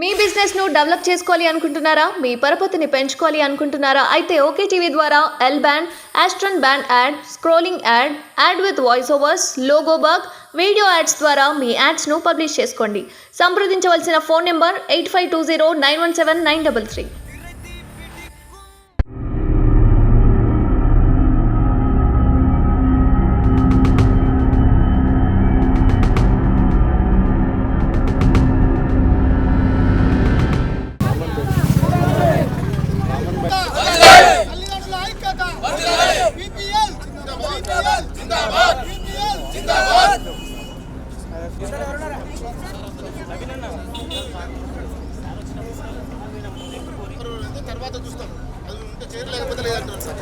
మీ business ను develop చేసుకోవాలి అనుకుంటున్నారా? మీ పరపతిని పెంచుకోవాలి అనుకుంటున్నారా? అయితే ఓకే టీవీ ద్వారా L band, aston band ad, scrolling ad, ad with voice overs, logo bug, video ads ద్వారా మీ యాడ్స్ ను పబ్లిష్ చేసుకోండి. సంప్రదించవలసిన ఫోన్ నెంబర్ 8520917933. తర్వాత చూస్తాం అది ఉంటే చేయలేకపోతే లేదంటారు సార్.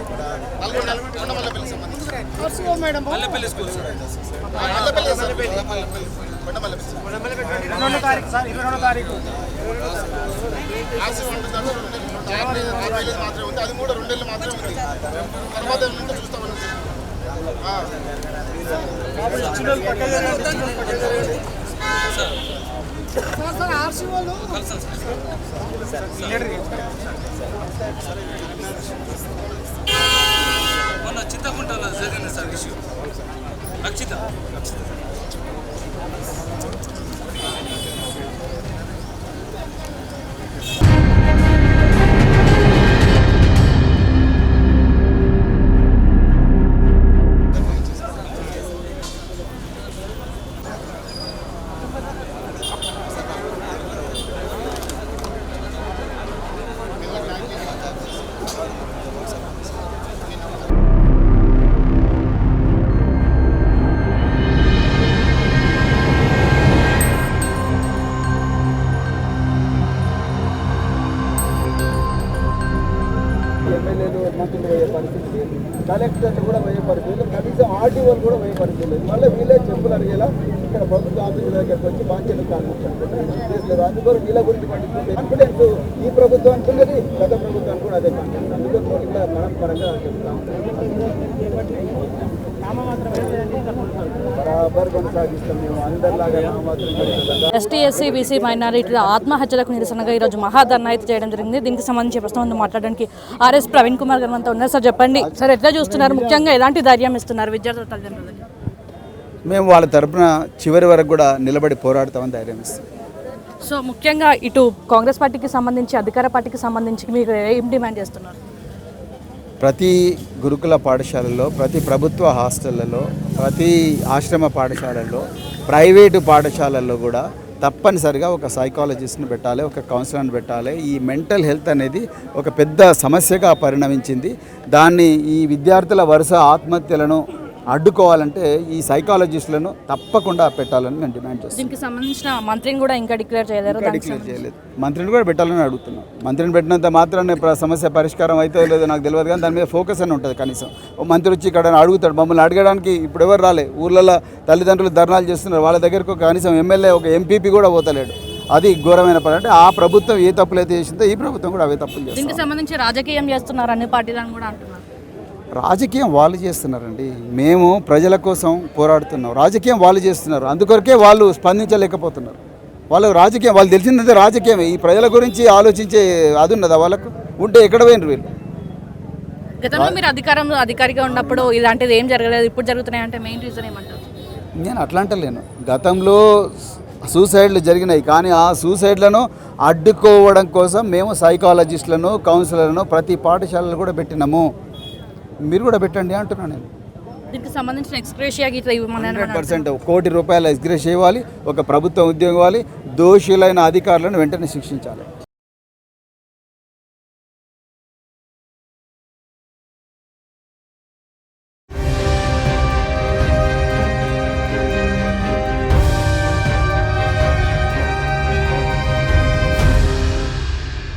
కొండమల్లపల్లి సంబంధించి madam Mallapalli school sir. Mallapalli sir, Kondamallapalli 22వ తారీఖు సార్. 22వ తారీఖు ఆర్సీ ఉంటుంది. 6 నెలలు మాత్రమే ఉంది. అది కూడా 2 నెలలు మాత్రమే ఉంది. తర్వాత ఉంటే చూస్తామని సార్. ఆర్సీ వాళ్ళు మొన్న చింతకుంటలో జరిగింది సార్ ఇష్యూ. అక్షిత ఎమ్మెల్యేలు మంత్రులు పోయే పరిస్థితి లేదు, కలెక్టర్లు కూడా పోయే పరిస్థితి లేదు, కనీసం ఆర్టీఓలు కూడా పోయే పరిస్థితి లేదు. మళ్ళీ వీళ్ళే చెప్పులు అడిగేలా ఇక్కడ ప్రభుత్వ ఆఫీసుల దగ్గరకు వచ్చి బాధ్యతలు కాన్ఫిడెన్స్ అందుకని వీళ్ళ గురించి పండిస్తుంది కాన్ఫిడెన్స్ ఈ ప్రభుత్వానికి ఉన్నది, గత ప్రభుత్వానికి కూడా అదే కాన్ఫిడెన్స్. అందుకని ఇక్కడ మనం పరంగా చెప్తాం బరాబర్ కొనసాగిస్తాం మేము అందరిలాగా నామమాత్రం. ఎస్టీ, ఎస్సీ, బీసీ మైనారిటీల ఆత్మహత్యలకు నిరసనగా ఈరోజు మహాధర్నా అయితే చేయడం జరిగింది. దీనికి సంబంధించి ప్రస్తుతం మాట్లాడడానికి ఆర్ఎస్ ప్రవీణ్ కుమార్ గారు అంతా ఉన్నారు. సార్ చెప్పండి సార్, ఎట్లా చూస్తున్నారు? ముఖ్యంగా ఎలాంటి ధైర్యం ఇస్తున్నారు విద్యార్థుల తల్లిదండ్రులకి? మేము వాళ్ళ తరఫున చివరి వరకు కూడా నిలబడి పోరాడతామని ధైర్యం ఇస్తాం. సో ముఖ్యంగా ఇటు కాంగ్రెస్ పార్టీకి సంబంధించి, అధికార పార్టీకి సంబంధించి మీరు ఏం డిమాండ్ చేస్తున్నారు? ప్రతి గురుకుల పాఠశాలల్లో, ప్రతి ప్రభుత్వ హాస్టళ్లలో, ప్రతి ఆశ్రమ పాఠశాలల్లో, ప్రైవేటు పాఠశాలల్లో కూడా తప్పనిసరిగా ఒక సైకాలజిస్ట్ని పెట్టాలి, ఒక కౌన్సిలర్ని పెట్టాలి. ఈ మెంటల్ హెల్త్ అనేది ఒక పెద్ద సమస్యగా పరిణమించింది. దాన్ని ఈ విద్యార్థుల వరుస ఆత్మహత్యలను అడ్డుకోవాలంటే ఈ సైకాలజిస్టులను తప్పకుండా పెట్టాలని నేను డిమాండ్ చేస్తాను. దీనికి సంబంధించిన మంత్రిని కూడా ఇంకా డిక్లేర్ చేయలేదు. మంత్రిని కూడా పెట్టాలని అడుగుతున్నాను. మంత్రిని పెట్టినంత మాత్రాన్ని సమస్య పరిష్కారం అయితే లేదో నాకు తెలియదు, కానీ దాని మీద ఫోకస్ అని ఉంటుంది. కనీసం ఓ మంత్రి వచ్చి ఇక్కడ అడుగుతాడు. మమ్మల్ని అడగడానికి ఇప్పుడు ఎవరు రాలే. ఊర్లలో తల్లిదండ్రులు ధర్నాలు చేస్తున్నారు, వాళ్ళ దగ్గరకు కనీసం ఎమ్మెల్యే, ఒక ఎంపీపీ కూడా పోతలేడు. అది ఘోరమైన పని. అంటే ఆ ప్రభుత్వం ఏ తప్పులు అయితే చేసిందో ఈ ప్రభుత్వం కూడా అవే తప్పులు చేస్తుంది. దీనికి సంబంధించి రాజకీయం చేస్తున్నారు అన్ని పార్టీలను కూడా అంటున్నారు. రాజకీయం వాళ్ళు చేస్తున్నారండి, మేము ప్రజల కోసం పోరాడుతున్నాం. రాజకీయం వాళ్ళు చేస్తున్నారు, అందుకొరకే వాళ్ళు స్పందించలేకపోతున్నారు. వాళ్ళు రాజకీయం, వాళ్ళు తెలిసిందంటే రాజకీయమే. ఈ ప్రజల గురించి ఆలోచించే అది ఉన్నదా వాళ్ళకు? ఉంటే ఎక్కడ పోయినరు వీళ్ళు? గతంలో మీరు అధికారిగా ఉన్నప్పుడు ఇలాంటిది ఏం జరగలేదు, ఇప్పుడు జరుగుతున్నాయి అంటే మెయిన్ రీజన్ ఏమంటారు? నేను అట్లా అంటలేను. గతంలో సూసైడ్లు జరిగినాయి, కానీ ఆ సూసైడ్లను అడ్డుకోవడం కోసం మేము సైకాలజిస్టులను, కౌన్సిలర్లను ప్రతి పాఠశాలలో కూడా పెట్టినాము. మీరు కూడా పెట్టండి అంటున్నాను నేను. దీనికి సంబంధించిన ఎక్స్గ్రేషియా 100% ₹1 కోటి ఎక్స్గ్రేషియా ఇవ్వాలి. ఒక ప్రభుత్వ ఉద్యోగం ఇవ్వాలి. దోషులైన అధికారులను వెంటనే శిక్షించాలి.